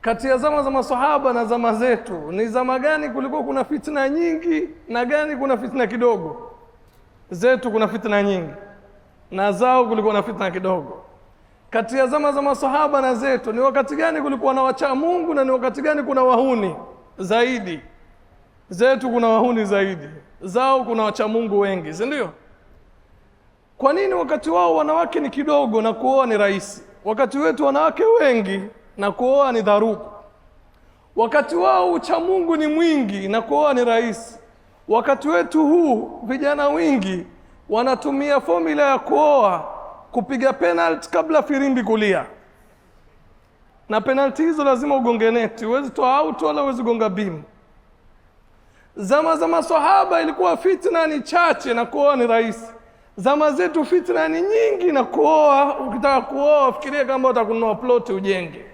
kati ya zama za maswahaba na zama zetu, ni zama gani kulikuwa kuna fitna nyingi na gani kuna fitna kidogo? Zetu kuna fitna nyingi na zao kulikuwa na fitna kidogo. Kati ya zama za maswahaba na zetu, ni wakati gani kulikuwa na wacha Mungu na ni wakati gani kuna wahuni zaidi? Zetu kuna wahuni zaidi, zao kuna wacha Mungu wengi, si ndio? Kwa nini wakati wao wanawake ni kidogo na kuoa ni rahisi? Wakati wetu wanawake wengi na kuoa ni dharuku. Wakati wao ucha Mungu ni mwingi na kuoa ni rahisi. Wakati wetu huu vijana wengi wanatumia formula ya kuoa kupiga penalty kabla firimbi kulia. Na penalty hizo lazima ugonge neti, huwezi toa out wala huwezi gonga beam. Zama za maswahaba ilikuwa fitna ni chache na kuoa ni rahisi. Zama zetu fitna ni nyingi na kuoa, ukitaka kuoa fikiria kama utakununua plot ujenge.